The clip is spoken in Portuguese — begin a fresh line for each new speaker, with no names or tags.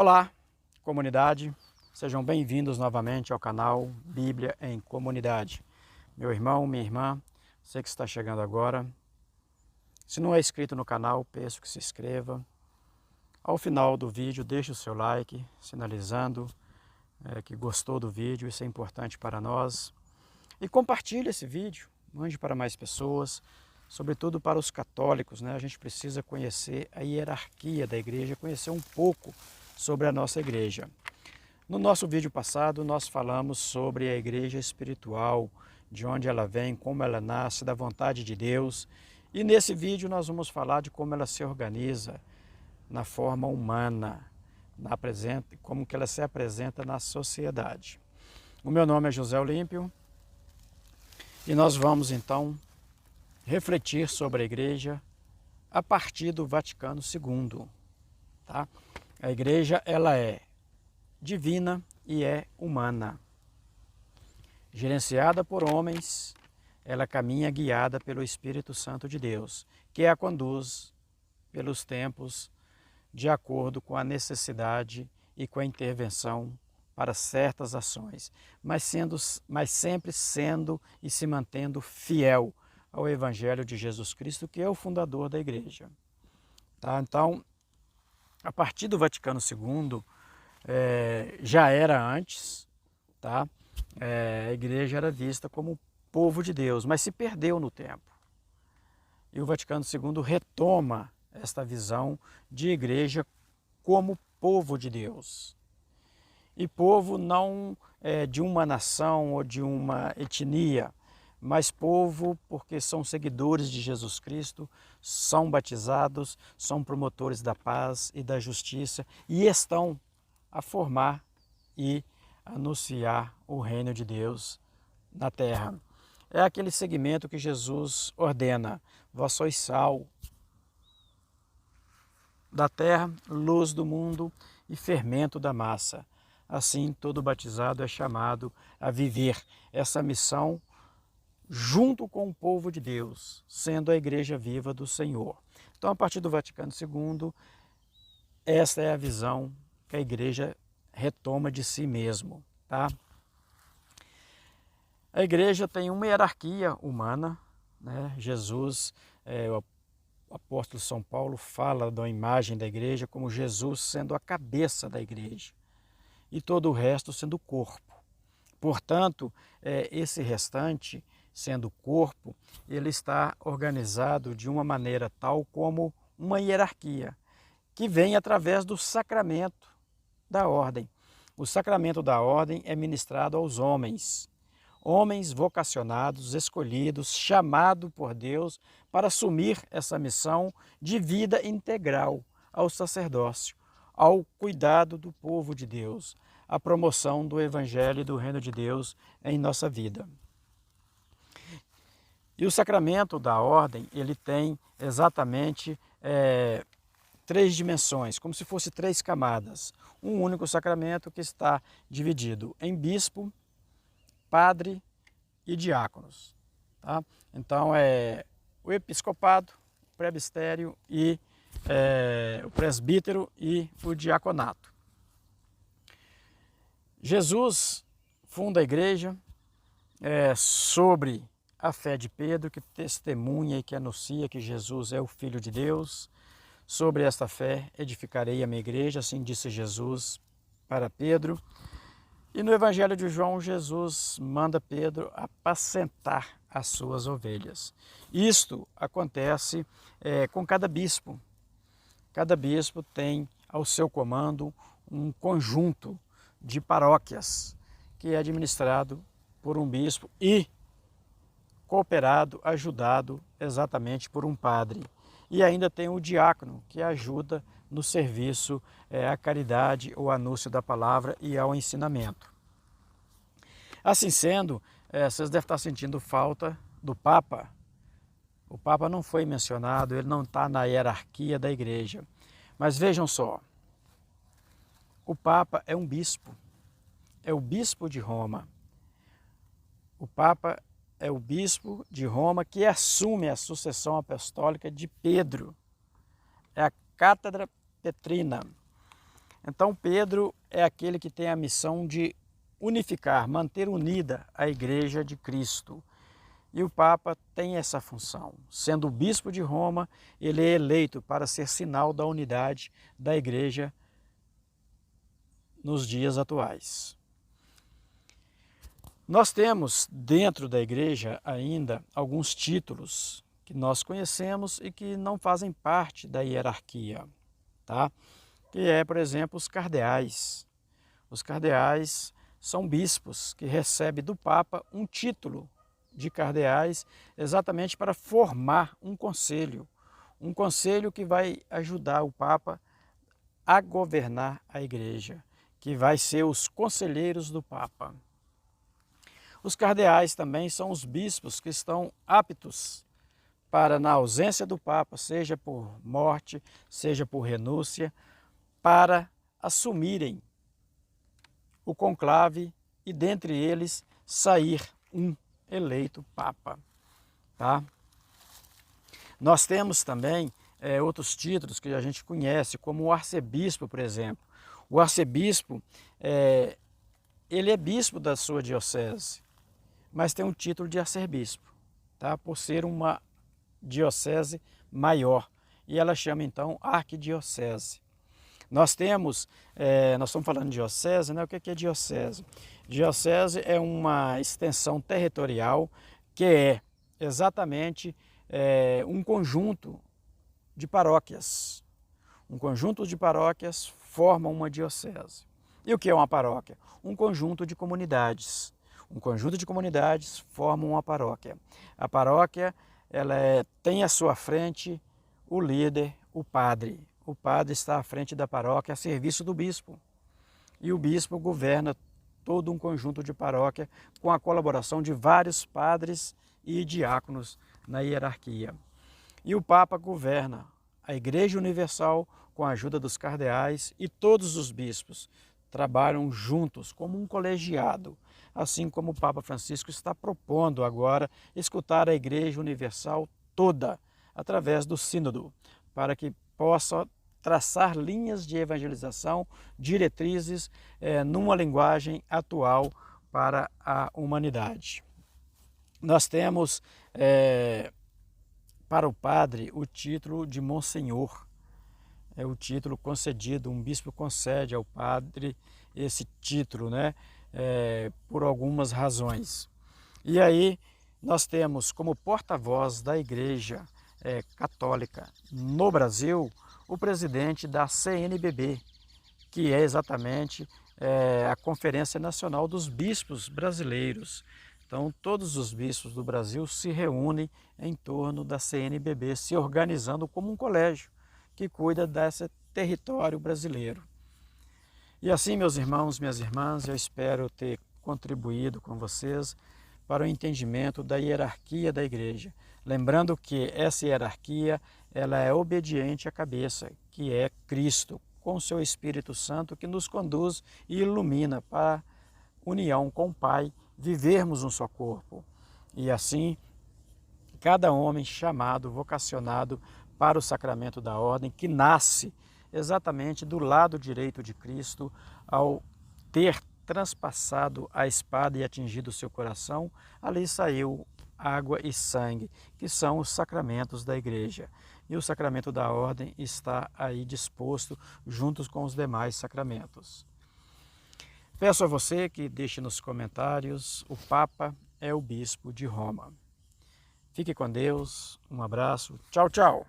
Olá, comunidade, sejam bem-vindos novamente ao canal Bíblia em Comunidade. Meu irmão, minha irmã, você que está chegando agora, se não é inscrito no canal, peço que se inscreva. Ao final do vídeo, deixe o seu like, sinalizando que gostou do vídeo, isso é importante para nós. E compartilhe esse vídeo, mande para mais pessoas, sobretudo para os católicos, né? A gente precisa conhecer a hierarquia da igreja, conhecer um pouco sobre a nossa igreja. No nosso vídeo passado, nós falamos sobre a igreja espiritual, de onde ela vem, como ela nasce, da vontade de Deus. E nesse vídeo nós vamos falar de como ela se organiza na forma humana, como que ela se apresenta na sociedade. O meu nome é José Olímpio e nós vamos então refletir sobre a igreja a partir do Vaticano II. Tá? A igreja ela é divina e é humana. Gerenciada por homens, ela caminha guiada pelo Espírito Santo de Deus, que a conduz pelos tempos de acordo com a necessidade e com a intervenção para certas ações, mas sempre sendo e se mantendo fiel ao Evangelho de Jesus Cristo, que é o fundador da igreja. Tá? Então, a partir do Vaticano II, já era antes, tá? A igreja era vista como povo de Deus, mas se perdeu no tempo. E o Vaticano II retoma esta visão de igreja como povo de Deus. E povo não de uma nação ou de uma etnia, mas povo porque são seguidores de Jesus Cristo, são batizados, são promotores da paz e da justiça e estão a formar e anunciar o reino de Deus na terra. É aquele segmento que Jesus ordena: vós sois sal da terra, luz do mundo e fermento da massa. Assim, todo batizado é chamado a viver essa missão junto com o povo de Deus, sendo a igreja viva do Senhor. Então, a partir do Vaticano II, esta é a visão que a igreja retoma de si mesmo. Tá? A igreja tem uma hierarquia humana, né? Jesus, o apóstolo São Paulo fala da imagem da igreja como Jesus sendo a cabeça da igreja e todo o resto sendo o corpo. Portanto, esse restante, sendo o corpo, ele está organizado de uma maneira tal como uma hierarquia, que vem através do sacramento da ordem. O sacramento da ordem é ministrado aos homens vocacionados, escolhidos, chamados por Deus para assumir essa missão de vida integral ao sacerdócio, ao cuidado do povo de Deus, à promoção do Evangelho e do Reino de Deus em nossa vida. E o sacramento da ordem, ele tem exatamente 3 dimensões, como se fosse 3 camadas. Um único sacramento que está dividido em bispo, padre e diáconos. Tá? Então, o episcopado, o presbitério e o presbítero e o diaconato. Jesus funda a igreja sobre a fé de Pedro, que testemunha e que anuncia que Jesus é o Filho de Deus. Sobre esta fé edificarei a minha igreja, assim disse Jesus para Pedro. E no Evangelho de João, Jesus manda Pedro apacentar as suas ovelhas. Isto acontece com cada bispo. Cada bispo tem ao seu comando um conjunto de paróquias que é administrado por um bispo e cooperado, ajudado exatamente por um padre. E ainda tem o diácono, que ajuda no serviço à caridade, ao anúncio da palavra e ao ensinamento. Assim sendo, vocês devem estar sentindo falta do Papa. O Papa não foi mencionado, ele não está na hierarquia da igreja. Mas vejam só, o Papa é um bispo, é o bispo de Roma. O Papa é o bispo de Roma que assume a sucessão apostólica de Pedro. É a cátedra petrina. Então Pedro é aquele que tem a missão de unificar, manter unida a Igreja de Cristo. E o Papa tem essa função. Sendo o bispo de Roma, ele é eleito para ser sinal da unidade da Igreja nos dias atuais. Nós temos dentro da Igreja ainda alguns títulos que nós conhecemos e que não fazem parte da hierarquia, tá? Que é, por exemplo, os cardeais. Os cardeais são bispos que recebem do Papa um título de cardeais exatamente para formar um conselho que vai ajudar o Papa a governar a Igreja, que vai ser os conselheiros do Papa. Os cardeais também são os bispos que estão aptos para, na ausência do Papa, seja por morte, seja por renúncia, para assumirem o conclave e dentre eles sair um eleito Papa. Tá? Nós temos também outros títulos que a gente conhece, como o arcebispo, por exemplo. O arcebispo, ele é bispo da sua diocese, mas tem um título de arcebispo, tá? Por ser uma diocese maior. E ela chama então arquidiocese. Nós estamos falando de diocese, né? O que é diocese? Diocese é uma extensão territorial que é exatamente um conjunto de paróquias. Um conjunto de paróquias forma uma diocese. E o que é uma paróquia? Um conjunto de comunidades. Um conjunto de comunidades forma uma paróquia. A paróquia tem à sua frente o líder, o padre. O padre está à frente da paróquia a serviço do bispo. E o bispo governa todo um conjunto de paróquia com a colaboração de vários padres e diáconos na hierarquia. E o Papa governa a Igreja Universal com a ajuda dos cardeais, e todos os bispos trabalham juntos como um colegiado, assim como o Papa Francisco está propondo agora escutar a Igreja Universal toda através do Sínodo, para que possa traçar linhas de evangelização, diretrizes numa linguagem atual para a humanidade. Nós temos para o padre o título de Monsenhor. É o título concedido, um bispo concede ao padre esse título, né? Por algumas razões. E aí nós temos como porta-voz da Igreja Católica no Brasil o presidente da CNBB, que é exatamente a Conferência Nacional dos Bispos Brasileiros. Então, todos os bispos do Brasil se reúnem em torno da CNBB, se organizando como um colégio que cuida desse território brasileiro. E assim, meus irmãos, minhas irmãs, eu espero ter contribuído com vocês para o entendimento da hierarquia da Igreja. Lembrando que essa hierarquia ela é obediente à cabeça, que é Cristo, com o seu Espírito Santo, que nos conduz e ilumina para a união com o Pai, vivermos um só corpo. E assim, cada homem chamado, vocacionado para o sacramento da ordem, que nasce exatamente do lado direito de Cristo, ao ter transpassado a espada e atingido o seu coração, ali saiu água e sangue, que são os sacramentos da Igreja. E o sacramento da ordem está aí disposto juntos com os demais sacramentos. Peço a você que deixe nos comentários: o Papa é o Bispo de Roma. Fique com Deus, um abraço, tchau, tchau!